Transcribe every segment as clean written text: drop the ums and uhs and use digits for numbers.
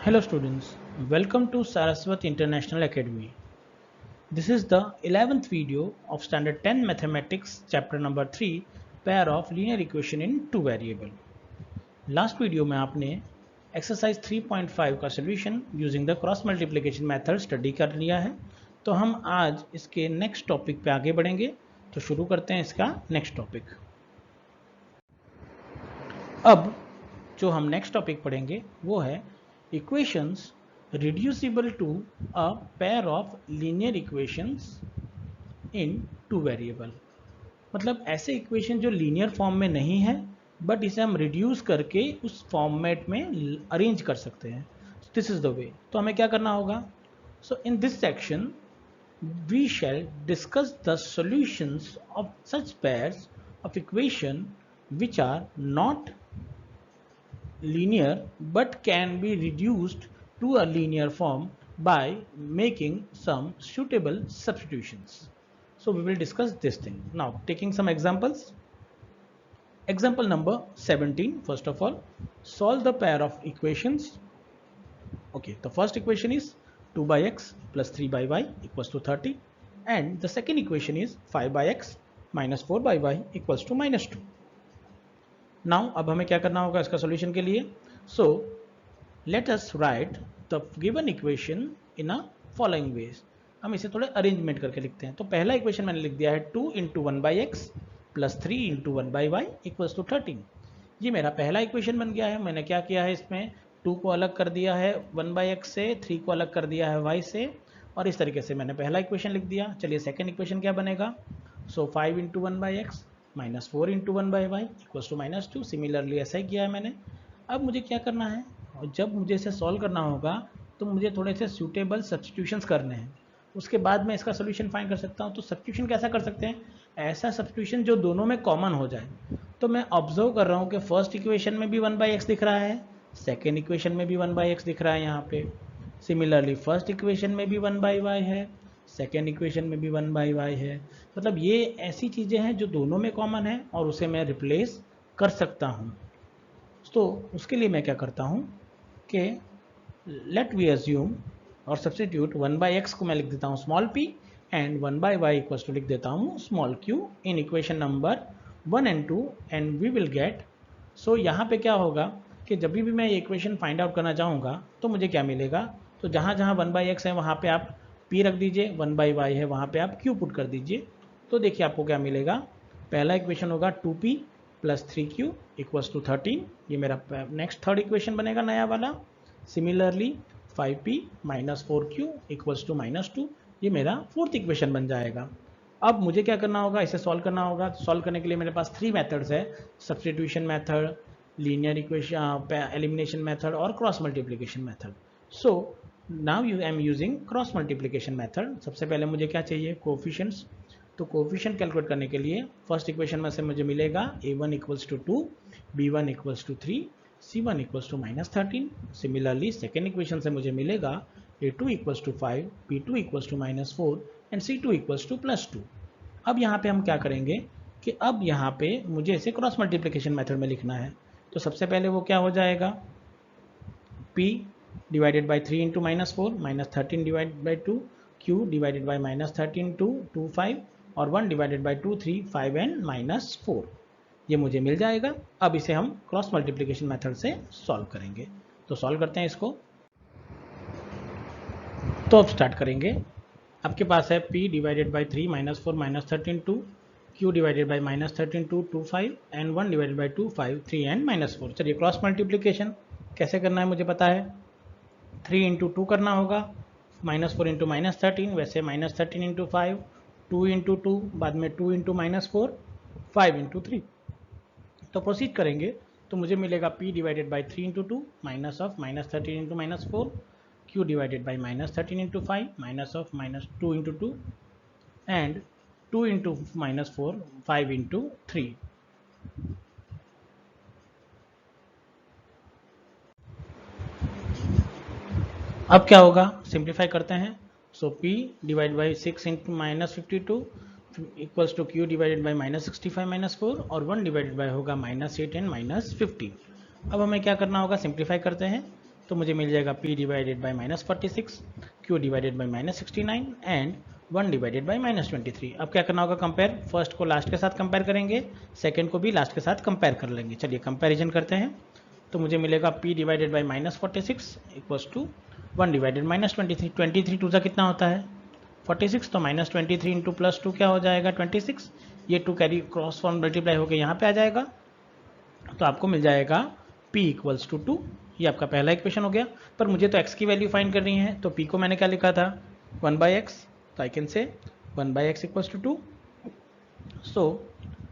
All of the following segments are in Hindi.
Hello students, welcome to Saraswat International Academy. This is the 11th video of Standard 10 Mathematics chapter number 3 pair of linear equation in two variable. Last video में आपने exercise 3.5 का solution using the cross multiplication method study कर लिया है. तो हम आज इसके next topic पे आगे बढ़ेंगे. तो शुरू करते हैं इसका next topic. अब जो हम next topic पढ़ेंगे वो है equations reducible to a pair of linear equations in two variable. मतलब ऐसे इक्वेशन जो लीनियर फॉर्म में नहीं है बट इसे हम रिड्यूस करके उस फॉर्मेट में अरेंज कर सकते हैं. This is the way. तो हमें क्या करना होगा? So in this section we shall discuss the solutions of such pairs of equation which are not linear but can be reduced to a linear form by making some suitable substitutions. So we will discuss this thing. Now taking some examples. Example number 17. First of all, solve the pair of equations. Okay, the first equation is 2 by x plus 3 by y equals to 30 and the second equation is 5 by x minus 4 by y equals to minus 2. Now अब हमें क्या करना होगा इसका सॉल्यूशन के लिए? So let us right the given equation in a following veg. हम इसे थोड़े अरेंजमेंट करके लिखते हैं. तो पहला इक्वेशन मैंने लिख दिया है 2 into one by x plus 3 into one by Y equals to 13. ये मेरा पहला इक्वेशन बन गया है. मैंने क्या किया है इसमें 2 को अलग कर दिया है 1 बाई एक्स से, 3 को अलग कर दिया है y से और इस तरीके से मैंने पहला इक्वेशन लिख दिया. चलिए सेकेंड इक्वेशन क्या बनेगा? So 5 into one by x minus 4 into one by Y equals to minus 2. Similarly ऐसा ही किया है मैंने. अब मुझे क्या करना है? और जब मुझे इसे सॉल्व करना होगा तो मुझे थोड़े से सूटेबल सब्स्टिट्यूशंस करने हैं. उसके बाद मैं इसका सोल्यूशन फाइंड कर सकता हूँ. तो सब्स्टिट्यूशन कैसा कर सकते हैं? ऐसा सब्स्टिट्यूशन जो दोनों में कॉमन हो जाए. तो मैं ऑब्जर्व कर रहा हूँ कि फर्स्ट इक्वेशन में भी 1 बाई एक्स दिख रहा है, सेकेंड इक्वेशन में भी 1 बाई एक्स दिख रहा है यहाँ पे. सिमिलरली फर्स्ट इक्वेशन में भी 1 बाई वाई है, सेकेंड इक्वेशन में भी 1 बाई वाई है. मतलब ये ऐसी चीज़ें हैं जो दोनों में कॉमन है और उसे मैं रिप्लेस कर सकता हूँ. तो उसके लिए मैं क्या करता हूँ कि लेट वी अज्यूम और सब्स्टिट्यूट 1 बाई एक्स को मैं लिख देता हूँ small p and 1 by Y equals to लिख देता हूँ small q in equation number 1 and 2 and we will get. So यहाँ पे क्या होगा कि जब भी मैं ये इक्वेशन फाइंड आउट करना चाहूँगा तो मुझे क्या मिलेगा? तो जहाँ जहाँ 1 बाई एक्स है वहाँ पे आप p रख दीजिए, 1 बाई वाई है वहाँ पे आप q पुट कर दीजिए. तो देखिए आपको क्या मिलेगा. पहला इक्वेशन होगा 2p plus 3q equals to 13. ये मेरा नेक्स्ट थर्ड इक्वेशन बनेगा नया वाला. Similarly 5p minus 4q equals to minus 2. ये मेरा फोर्थ इक्वेशन बन जाएगा. अब मुझे क्या करना होगा? इसे सॉल्व करना होगा. सॉल्व करने के लिए मेरे पास 3 मेथड्स है: substitution method, linear equation elimination method और cross multiplication method. So now I am using cross multiplication method. सबसे पहले मुझे क्या चाहिए? कोफिशिएंट्स. तो कोफिशिएंट कैलकुलेट करने के लिए फर्स्ट इक्वेशन में से मुझे मिलेगा a1 equals to 2, b1 equals to 3, c1 equals to minus 13. Similarly second equation से मुझे मिलेगा a2 equals to 5, b2 equals to minus 4 and c2 equals to plus 2. अब यहाँ पे हम क्या करेंगे कि अब यहाँ पे मुझे इसे क्रॉस मल्टीप्लिकेशन मेथड में लिखना है. तो सबसे पहले वो क्या हो जाएगा? p divided by 3 into minus 4 minus 13 divided by 2, q divided by minus 13 2 2 5 और 1 डिवाइडेड बाई 2 3 5 एंड माइनस 4. ये मुझे मिल जाएगा. अब इसे हम क्रॉस मल्टीप्लिकेशन मेथड से सॉल्व करेंगे. तो सॉल्व करते हैं इसको. तो अब स्टार्ट करेंगे. आपके पास है p divided by 3 minus 4 minus 13 2, q divided by minus 13 2 2 5 and 1 divided by 2 5 3 and minus 4. चलिए क्रॉस मल्टीप्लिकेशन कैसे करना है मुझे पता है. 3 इंटू 2 करना होगा, माइनस 4 इंटू माइनस 13, वैसे माइनस 13 इंटू 5, 2 इंटू 2, बाद में 2 इंटू माइनस 4, 5 इंटू 3. तो प्रोसीड करेंगे तो मुझे मिलेगा p divided by 3 into 2 minus of minus 13 into minus 4, q divided by minus 13 into 5 minus of minus 2 into 2 and 2 into minus 4 5 into 3. अब क्या होगा? सिंप्लीफाई करते हैं. So p divide by 6 into minus 52 equals to q divided by minus 65 minus 4 और 1 डिवाइडेड बाई होगा माइनस 8 एंड माइनस 15. अब हमें क्या करना होगा? सिंप्लीफाई करते हैं. तो मुझे मिल जाएगा p divided by -46, q divided by -69 and 1 divided by -23। अब क्या करना होगा, कंपेयर, फर्स्ट को लास्ट के साथ कंपेयर करेंगे, सेकंड को भी लास्ट के साथ कंपेयर कर लेंगे। चलिए कंपेरिजन करते हैं। तो मुझे मिलेगा p divided by -46 equals to 1 divided -23। 23 टू सा कितना होता है 46, तो -23 इंटू +2 क्या हो जाएगा 26। ये 2 कैरी क्रॉस फॉर्म मल्टीप्लाई होकर यहाँ पे आ जाएगा, तो आपको मिल जाएगा p इक्वल्स टू 2। ये आपका पहला इक्वेशन हो गया। पर मुझे तो x की वैल्यू फाइंड करनी है, तो p को मैंने क्या लिखा था 1/x, तो आई can say 1/x equals to 2। So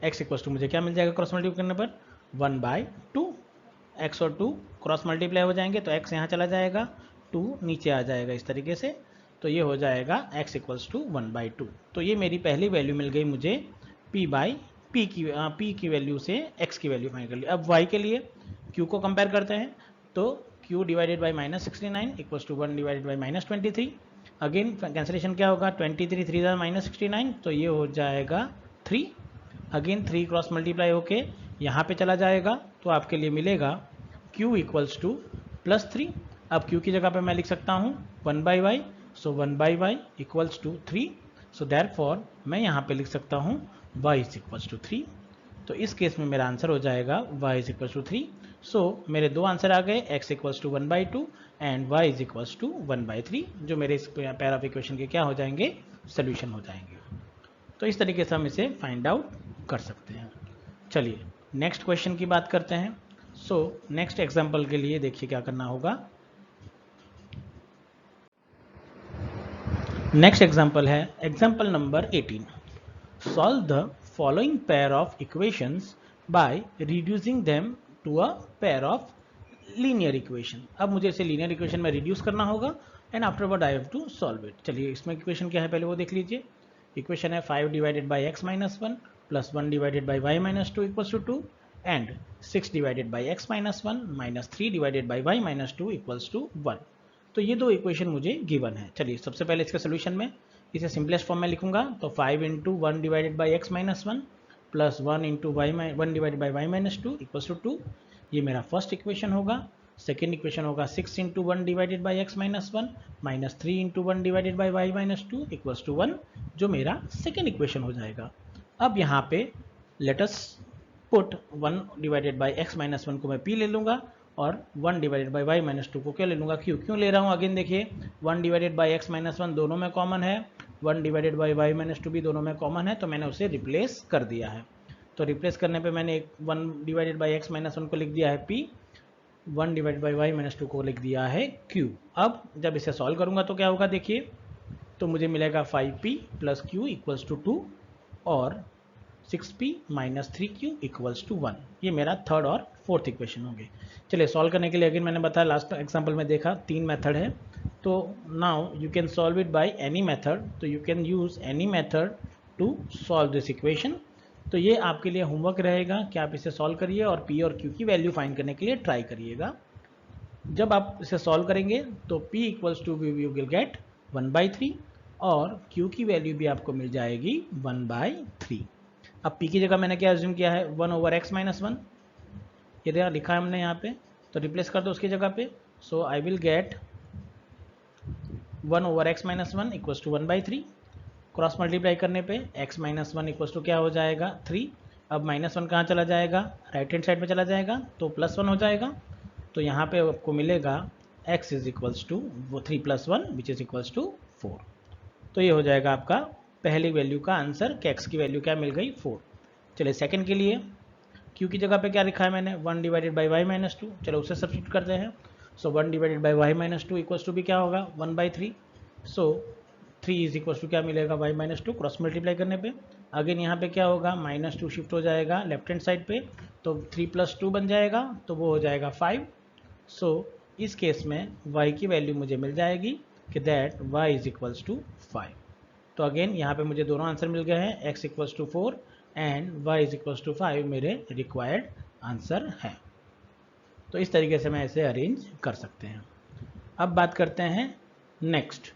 x equals to मुझे क्या मिल जाएगा क्रॉस मल्टीप्लाई करने पर 1/2। x और 2 क्रॉस मल्टीप्लाई हो जाएंगे, तो x यहाँ चला जाएगा, 2 नीचे आ जाएगा इस तरीके से, तो ये हो जाएगा x इक्वल्स टू 1/2। तो ये मेरी पहली वैल्यू मिल गई मुझे p की वैल्यू से x की वैल्यू फाइंड कर ली। अब y के लिए q को कंपेयर करते हैं, तो q divided by -69 equals to 1 divided by -23। Again cancellation क्या होगा 23 3 -69, तो ये हो जाएगा 3। अगेन 3 क्रॉस मल्टीप्लाई होके यहाँ पे चला जाएगा, तो आपके लिए मिलेगा q इक्वल्स टू +3। अब q की जगह पे मैं लिख सकता हूँ 1/y, so 1/y equals to 3। So therefore मैं यहाँ पे लिख सकता हूँ y इज इक्वल्स टू 3। तो इस केस में मेरा आंसर हो जाएगा y is equals to 3। So मेरे दो आंसर आ गए, x equals to 1/2 and y is equals to 1/3, जो मेरे इस पैर ऑफ इक्वेशन के क्या हो जाएंगे, सोल्यूशन हो जाएंगे। तो इस तरीके से हम इसे फाइंड आउट कर सकते हैं। चलिए नेक्स्ट क्वेश्चन की बात करते हैं। सो नेक्स्ट एग्जाम्पल के लिए देखिए क्या करना होगा। नेक्स्ट एग्जाम्पल है example number 18। Solve the following pair of equations by reducing them to a pair of linear equation. अब मुझे इसे लीनियर इक्वेशन में रिड्यूस करना होगा and afterward I have to solve it. चलिए इसमें इक्वेशन क्या है पहले वो देख लीजिए। इक्वेशन है 5 divided by x minus 1 plus 1 divided by y minus 2 equals to 2 and 6 divided by x minus 1 minus 3 divided by y minus 2 equals to 1। तो ये दो इक्वेशन मुझे गिवन है। चलिए सबसे पहले इसके सोल्यूशन में इसे सिंपलेस्ट फॉर्म में लिखूंगा, तो 5 into 1 divided by x minus 1 plus 1 into 1 divided by y minus 2 equals to 2। ये मेरा फर्स्ट इक्वेशन होगा। सेकेंड इक्वेशन होगा 6 into 1 divided by x minus 1 minus 3 into 1 divided by y minus 2 equals to 1, जो मेरा सेकेंड इक्वेशन हो जाएगा। अब यहाँ पे let us put 1 divided by x minus 1 को मैं p ले लूँगा और 1 डिवाइडेड बाई y माइनस 2 को क्या ले लूँगा q। क्यों ले रहा हूँ अगेन देखिए, 1 डिवाइडेड बाई x माइनस 1 दोनों में कॉमन है, 1 डिवाइडेड बाई y माइनस 2 भी दोनों में कॉमन है, तो मैंने उसे रिप्लेस कर दिया है। तो रिप्लेस करने पे मैंने 1 डिवाइडेड बाई x माइनस 1 को लिख दिया है p, 1 divided by y minus 2 को लिख दिया है q। अब जब इसे सॉल्व करूंगा तो क्या होगा देखिए, तो मुझे मिलेगा 5p plus q equals to 2 और 6p minus 3q equals to 1। ये मेरा थर्ड और फोर्थ इक्वेशन होंगे। चलिए सॉल्व करने के लिए अगेन मैंने बताया लास्ट एग्जाम्पल में देखा 3 मेथड है, तो now you can solve it by any method. तो you can use any method to solve this equation. तो ये आपके लिए होमवर्क रहेगा कि आप इसे सॉल्व करिए और p और q की वैल्यू फाइंड करने के लिए ट्राई करिएगा। जब आप इसे सॉल्व करेंगे तो p equals to you will get 1/3 और q की वैल्यू भी आपको मिल जाएगी 1/3। अब p की जगह मैंने क्या एज्यूम किया है 1 ओवर x माइनस 1, ये देखा लिखा है हमने यहाँ पे, तो रिप्लेस कर दो उसकी जगह पे। So I will get 1 over x minus 1 equals to 1/3। Cross multiply करने पे x माइनस 1 इक्वल्स टू क्या हो जाएगा 3। अब माइनस 1 कहाँ चला जाएगा, राइट हैंड साइड में चला जाएगा, तो प्लस 1 हो जाएगा। तो यहाँ पे आपको मिलेगा x is equals to 3 plus 1 which is equals to 4। तो ये हो जाएगा आपका पहली वैल्यू का आंसर कि x की वैल्यू क्या मिल गई 4। चलिए सेकंड के लिए q की जगह पे क्या लिखा है मैंने 1 डिवाइडेड बाई y माइनस 2, चलो उसे सब्स्टिट्यूट करते हैं। So 1 divided by y minus 2 equals to भी क्या होगा 1/3। सो 3 इज इक्वल्स टू क्या मिलेगा y माइनस 2 क्रॉस मल्टीप्लाई करने पे। अगेन यहाँ पे क्या होगा -2 शिफ्ट हो जाएगा लेफ्ट हैंड साइड पे, तो 3 प्लस 2 बन जाएगा, तो वो हो जाएगा 5। सो इस केस में y की वैल्यू मुझे मिल जाएगी कि that y is equals to 5। तो अगेन यहाँ पे मुझे दोनों आंसर मिल गए हैं, x equals to 4 and y is equals to 5 मेरे रिक्वायर्ड आंसर हैं। तो इस तरीके से मैं इसे अरेंज कर सकते हैं। अब बात करते हैं नेक्स्ट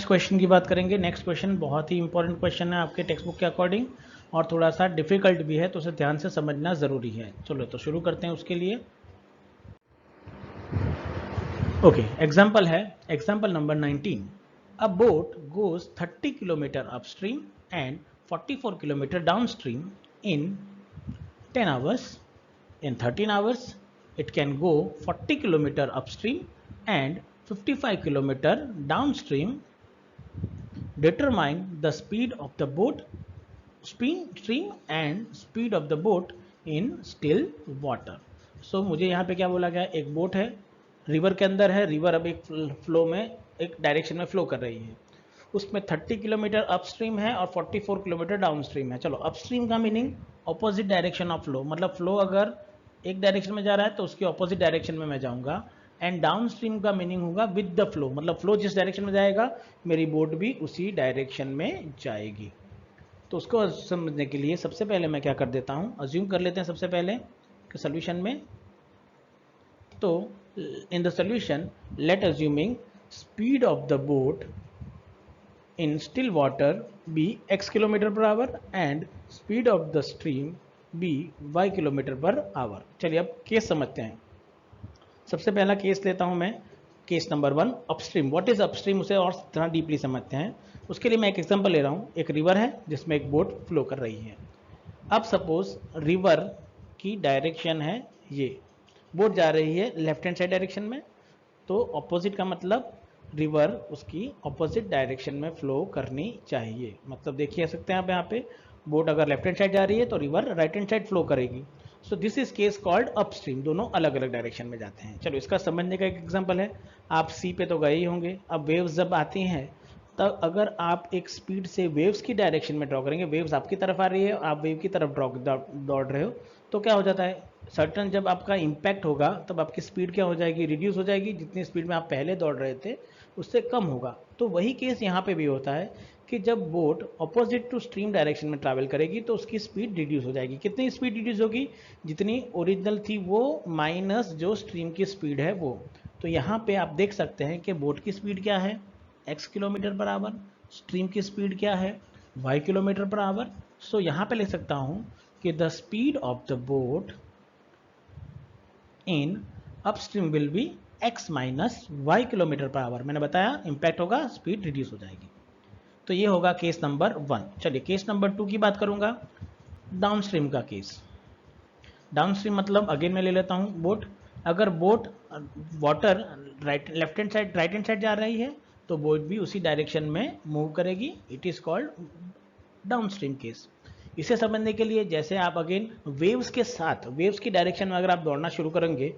क्वेश्चन की बात करेंगे। नेक्स्ट क्वेश्चन बहुत ही इंपॉर्टेंट क्वेश्चन है आपके टेक्स्ट बुक के अकॉर्डिंग और थोड़ा सा डिफिकल्ट भी है, तो उसे ध्यान से समझना ज़रूरी है। चलो तो शुरू करते हैं उसके लिए। ओके, एग्जाम्पल है example number 19. A boat goes 30 kilometer upstream and 44 kilometer downstream in 10 hours. In 13 hours, it can go 40 kilometer upstream and 55 kilometer downstream. Determine the speed of the boat stream and speed of the boat in still water. So मुझे यहाँ पे क्या बोला गया, एक बोट है, रिवर के अंदर है, रिवर अब एक फ्लो में, एक डायरेक्शन में फ्लो कर रही है, उसमें 30 किलोमीटर अपस्ट्रीम है और 44 किलोमीटर डाउनस्ट्रीम है. चलो, अपस्ट्रीम का meaning opposite direction of flow, मतलब फ्लो अगर एक डायरेक्शन में जा रहा है तो उसकी ऑपोजिट डायरेक्शन में मैं जाऊंगा. एंड डाउनस्ट्रीम का मीनिंग होगा विद द फ्लो, मतलब फ्लो जिस डायरेक्शन में जाएगा मेरी बोट भी उसी डायरेक्शन में जाएगी. तो उसको समझने के लिए सबसे पहले मैं क्या कर देता हूँ, अज्यूम कर लेते हैं सबसे पहले कि सोल्यूशन में, तो in the solution let assuming speed of the boat in still water be x kilometre per hour and speed of the stream be y kilometre per hour. चलिए अब केस समझते हैं. सबसे पहला केस लेता हूं मैं, case number 1, upstream. What is upstream, उसे और थोड़ा डीपली समझते हैं. उसके लिए मैं एक एग्जांपल ले रहा हूं. एक रिवर है जिसमें एक बोट फ्लो कर रही है. अब सपोज रिवर की डायरेक्शन है ये, बोट जा रही है लेफ्ट हैंड साइड डायरेक्शन में, तो ऑपोजिट का मतलब रिवर उसकी ऑपोजिट डायरेक्शन में फ्लो करनी चाहिए. मतलब देखिए सकते हैं आप यहाँ पे, बोट अगर लेफ्ट हैंड साइड जा रही है तो river right hand side flow करेगी. So this is case called upstream, दोनों अलग अलग डायरेक्शन में जाते हैं. चलो इसका समझने का एक एग्जांपल है. आप सी पे तो गए ही होंगे. अब वेव्स जब आती हैं तब अगर आप एक स्पीड से वेव्स की डायरेक्शन में ड्रॉ करेंगे, वेव्स आपकी तरफ आ रही है, आप वेव की तरफ दौड़ रहे हो, तो क्या हो जाता है, सर्टन जब आपका इम्पैक्ट होगा तब आपकी स्पीड क्या हो जाएगी, रिड्यूस हो जाएगी. जितनी स्पीड में आप पहले दौड़ रहे थे उससे कम होगा. तो वही केस यहाँ पे भी होता है कि जब boat opposite to stream direction में ट्रैवल करेगी तो उसकी स्पीड रिड्यूस हो जाएगी. कितनी स्पीड रिड्यूस होगी, जितनी ओरिजिनल थी वो माइनस जो स्ट्रीम की स्पीड है वो. तो यहाँ पे आप देख सकते हैं कि बोट की स्पीड क्या है, x kilometre per hour, stream की स्पीड क्या है, y kilometre per hour. So यहाँ पे लिख सकता हूँ कि the speed of the boat in upstream will be x minus y kilometre per hour. मैंने बताया इम्पैक्ट होगा, स्पीड रिड्यूस हो जाएगी. तो ये होगा केस नंबर 1. चलिए केस नंबर 2 की बात करूंगा, डाउनस्ट्रीम का केस. डाउनस्ट्रीम मतलब अगेन मैं ले लेता हूं बोट. अगर boat water left hand side जा रही है तो बोट भी उसी डायरेक्शन में मूव करेगी. It is called downstream case. इसे समझने के लिए जैसे आप अगेन वेव्स के साथ, वेव्स की डायरेक्शन में अगर आप दौड़ना शुरू करेंगे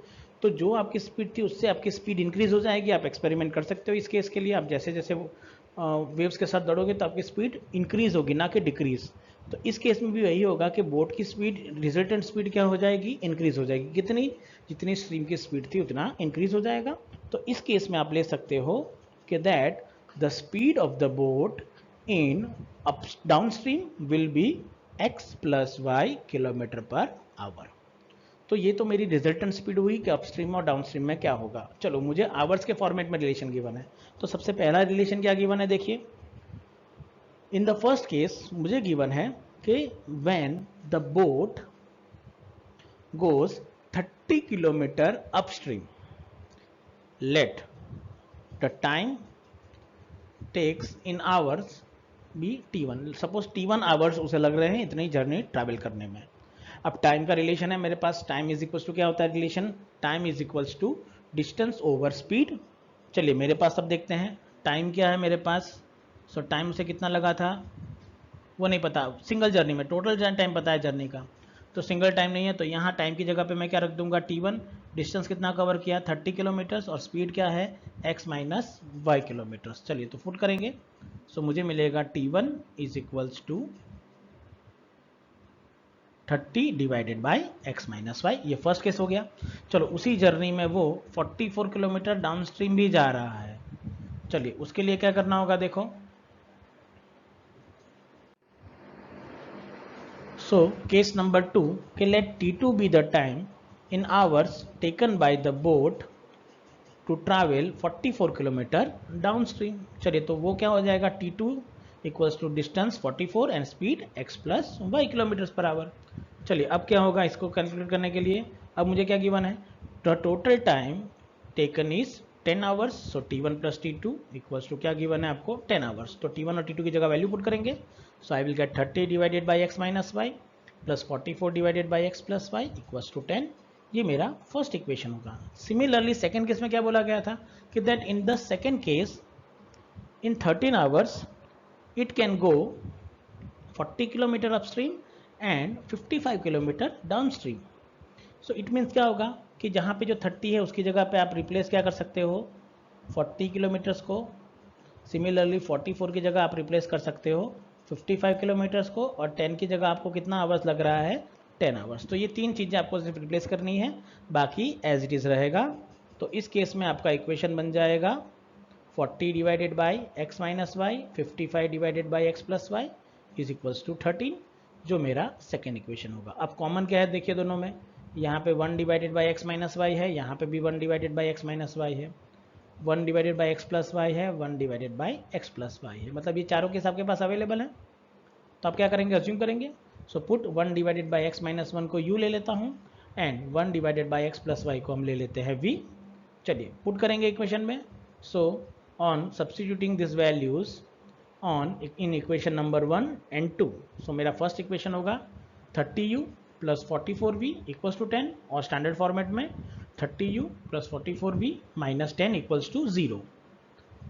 तो जो आपकी स्पीड थी उससे आपकी स्पीड इंक्रीज हो जाएगी. आप एक्सपेरिमेंट कर सकते हो इस केस के लिए. आप जैसे जैसे वेव्स के साथ दौड़ोगे तो आपकी स्पीड इंक्रीज होगी, ना कि डिक्रीज. तो इस केस में भी वही होगा कि बोट की स्पीड, रिजल्टेंट स्पीड क्या हो जाएगी, इंक्रीज हो जाएगी. कितनी, जितनी स्ट्रीम की स्पीड थी उतना इंक्रीज हो जाएगा. तो इस केस में आप ले सकते हो कि that the speed of the boat in downstream will be x plus y kilometre per hour. तो ये तो मेरी रिजल्टेंट स्पीड हुई कि अपस्ट्रीम और डाउनस्ट्रीम में क्या होगा. चलो मुझे आवर्स के फॉर्मेट में रिलेशन गिवन है. तो सबसे पहला रिलेशन क्या गिवन है, देखिए. इन द फर्स्ट केस मुझे गिवन है कि when the boat goes 30 kilometre upstream, let the time takes in hours be t1. Suppose t1 hours उसे लग रहे हैं इतनी जर्नी ट्रैवल करने में. अब टाइम का रिलेशन है मेरे पास, टाइम इज इक्वल्स टू क्या होता है relation, time is equals to distance over speed. चलिए मेरे पास अब देखते हैं टाइम क्या है मेरे पास. सो टाइम से कितना लगा था वो नहीं पता, सिंगल जर्नी में टोटल टाइम पता है जर्नी का, तो सिंगल टाइम नहीं है. तो यहाँ टाइम की जगह पे मैं क्या रख दूंगा, t1. डिस्टेंस कितना कवर किया, 30 किलोमीटर्स, और स्पीड क्या है, x माइनस वाई किलोमीटर्स. चलिए तो फुट करेंगे. सो मुझे मिलेगा t1 is equals to 30 divided by x minus y. ये फर्स्ट केस हो गया. चलो उसी जर्नी में वो 44 किलोमीटर डाउन स्ट्रीम भी जा रहा है. चलिए उसके लिए क्या करना होगा, देखो. So case number 2, okay, let t2 be the time in hours taken by the boat to travel 44 kilometre downstream. चलिए तो वो क्या हो जाएगा, t2 equals to distance 44 and speed x plus y kilometre per hour. चलिए अब क्या होगा, इसको कैलकुलेट करने के लिए अब मुझे क्या गिवन है, the total time taken is 10 hours, so T1 plus T2 equals to क्या गिवन है आपको 10 आवर्स, तो T1 और T2 की जगह वैल्यू पुट करेंगे, so I will get 30 divided by x minus Y plus 44 divided by x plus Y equals to 10। ये मेरा फर्स्ट इक्वेशन होगा। सिमिलरली सेकेंड केस में क्या बोला गया था कि that in the second case in 13 hours it can go 40 kilometre upstream and 55 kilometre downstream. So it means क्या होगा कि जहाँ पे जो 30 है उसकी जगह पे आप रिप्लेस क्या कर सकते हो 40 किलोमीटर्स को, सिमिलरली 44 की जगह आप रिप्लेस कर सकते हो 55 किलोमीटर्स को, और 10 की जगह आपको कितना आवर्स लग रहा है 10 आवर्स। तो ये तीन चीज़ें आपको सिर्फ रिप्लेस करनी है, बाकी एज इट इज़ रहेगा। तो इस केस में आपका इक्वेशन बन जाएगा 40 divided by x minus y 55 divided by x plus y is equals to 13, जो मेरा सेकेंड इक्वेशन होगा। अब कॉमन क्या है देखिए दोनों में, यहाँ पे 1 divided by x minus y है, यहाँ पे भी 1 divided by x minus y है, 1 divided by x plus y है, 1 divided by x plus y है, मतलब ये चारों केस आपके पास अवेलेबल है। तो आप क्या करेंगे, अज्यूम करेंगे, so put 1 divided by x minus 1 को u ले लेता हूँ and 1 divided by x plus y को हम ले लेते हैं v। चलिए पुट करेंगे इक्वेशन में, so on substituting this values on in equation number 1 and 2, सो मेरा फर्स्ट इक्वेशन होगा 30u plus 44v equals to 10, और स्टैंडर्ड फॉर्मेट में 30u plus 44v minus 10 equals to 0।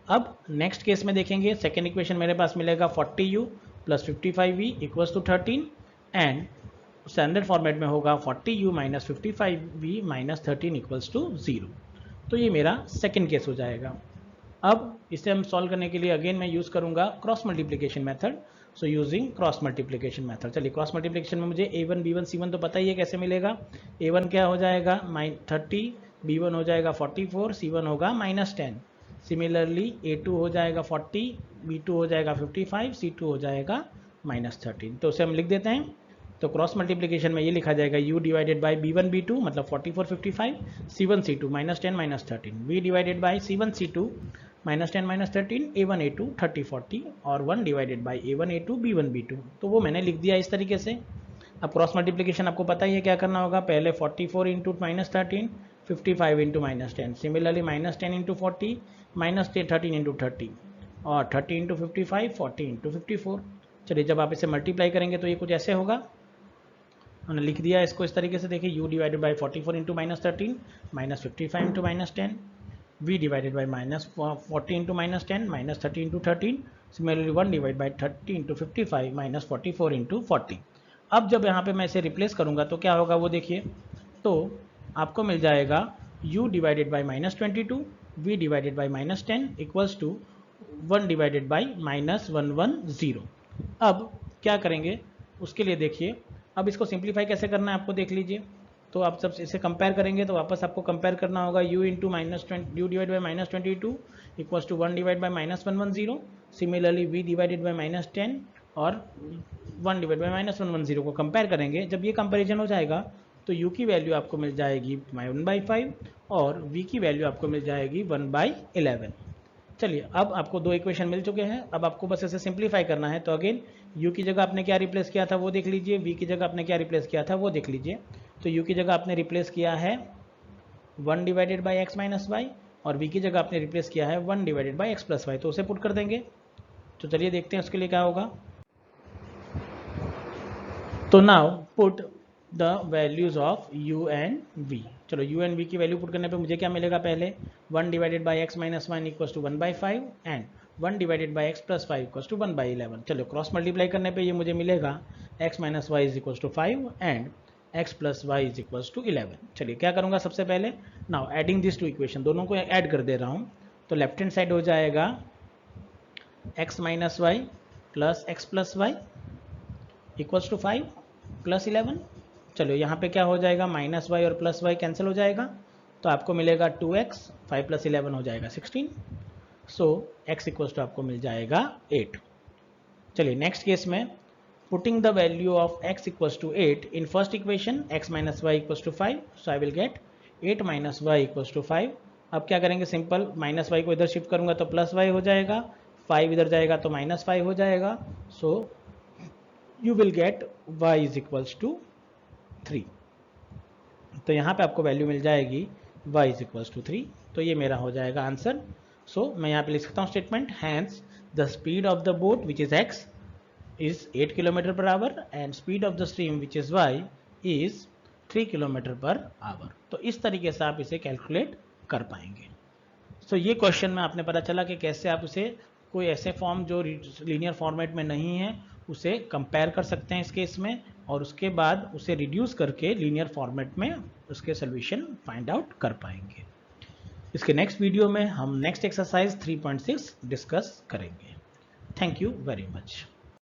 अब नेक्स्ट केस में देखेंगे, सेकेंड इक्वेशन मेरे पास मिलेगा 40u plus 55v equals to 13 and standard format में होगा 40u minus 55v minus 13 equals to 0। तो ये मेरा सेकेंड केस हो जाएगा। अब इसे हम सॉल्व करने के लिए अगेन मैं यूज़ करूँगा cross multiplication method, so using cross multiplication method. चलिए क्रॉस मल्टीप्लिकेशन में मुझे a1 b1 c1 तो पता ही है कैसे मिलेगा, a1 क्या हो जाएगा 30, b1 हो जाएगा 44, c1 होगा माइनस 10, सिमिलरली a2 हो जाएगा 40, b2 हो जाएगा 55, c2 हो जाएगा माइनस 13। तो उसे हम लिख देते हैं, तो क्रॉस मल्टीप्लिकेशन में ये लिखा जाएगा u divided by b1 b2 मतलब 44 55, c1 c2 minus 10 minus 13, v divided by c1 c2 minus 10 minus 13, a1 a2 30 40, और 1 divided by a1 a2 b1 b2, तो वो मैंने लिख दिया इस तरीके से। अब क्रॉस मल्टीप्लिकेशन आपको पता ही है क्या करना होगा, पहले 44 into minus 13, 55 into minus 10, similarly minus 10 into 40, minus 13 into 30, और 30 इंटू 55, 40 इंटू 54। चलिए जब आप इसे मल्टीप्लाई करेंगे तो ये कुछ ऐसे होगा, हमने लिख दिया इसको इस तरीके से, देखिए u divided by 44 into minus 13 minus 55 into minus 10, v divided by minus 40 into minus 10 minus 30 into 13, similarly 1 divide by 30 into 55 minus 44 into 40। अब जब यहाँ पे मैं इसे रिप्लेस करूँगा तो क्या होगा वो देखिए, तो आपको मिल जाएगा u divided by minus 22, v divided by minus 10 equals to 1 divided by minus 110। अब क्या करेंगे उसके लिए देखिए, अब इसको सिंप्लीफाई कैसे करना है आपको देख लीजिए, तो आप सब इसे कंपेयर करेंगे तो वापस आपको कंपेयर करना होगा u into minus u divide by minus 22 equals to 1 divide by minus 110, similarly v divided by minus 10 और 1 डिवाइड बाई माइनस 110 को कंपेयर करेंगे। जब ये कंपेरिजन हो जाएगा तो u की वैल्यू आपको मिल जाएगी 1/5 और v की वैल्यू आपको मिल जाएगी 1/11। चलिए अब आपको दो इक्वेशन मिल चुके हैं, अब आपको बस इसे सिंप्लीफाई करना है। तो अगेन u की जगह आपने क्या रिप्लेस किया था वो देख लीजिए, v की जगह आपने क्या रिप्लेस किया था वो देख लीजिए। तो u की जगह आपने रिप्लेस किया है 1 divided by x minus y, और v की जगह आपने रिप्लेस किया है 1 divided by x plus y, तो उसे पुट कर देंगे। तो चलिए देखते हैं उसके लिए क्या होगा। तो now put the values of u and v। चलो u एंड v की वैल्यू पुट करने पे मुझे क्या मिलेगा, पहले 1 divided by x minus 1 equals to 1/5 and 1 divided by x plus 5 equals to 1/11। चलो क्रॉस मल्टीप्लाई करने पे ये मुझे मिलेगा x minus y is equals to 5 and x plus y is equals to 11। चलिए क्या करूँगा सबसे पहले, now adding this to equation, दोनों को ऐड कर दे रहा हूँ। तो लेफ्ट हैंड साइड हो जाएगा x minus Y plus x plus Y equals to 5 plus 11। चलो यहाँ पे क्या हो जाएगा, माइनस वाई और प्लस वाई कैंसिल हो जाएगा, तो आपको मिलेगा 2x, 5 प्लस 11 हो जाएगा 16, सो x इक्वल्स टू आपको मिल जाएगा 8। चलिए नेक्स्ट केस में, putting the value of x equals to 8 in first equation x minus y equals to 5, so I will get 8 minus y equals to 5। अब क्या करेंगे, सिंपल माइनस वाई को इधर शिफ्ट करूंगा तो प्लस वाई हो जाएगा, 5 इधर जाएगा तो माइनस 5 हो जाएगा, सो you will get y is equals to 3। तो यहाँ पे आपको वैल्यू मिल जाएगी y इज इक्वल्स टू 3। तो ये मेरा हो जाएगा आंसर। सो मैं यहाँ पे लिख सकता हूँ statement, hence the speed of the boat which is x is 8 km per hour and speed of the stream which is y is 3 km per hour। तो इस तरीके से आप इसे कैलकुलेट कर पाएंगे। तो ये क्वेश्चन में आपने पता चला कि कैसे आप उसे कोई ऐसे फॉर्म जो लीनियर फॉर्मेट में नहीं है उसे कंपेयर कर सकते हैं इस केस में, और उसके बाद उसे रिड्यूस करके लीनियर फॉर्मेट में उसके सोल्यूशन फाइंड आउट कर पाएंगे। इसके नेक्स्ट वीडियो में हम नेक्स्ट एक्सरसाइज 3.6 डिस्कस करेंगे। Thank you very much.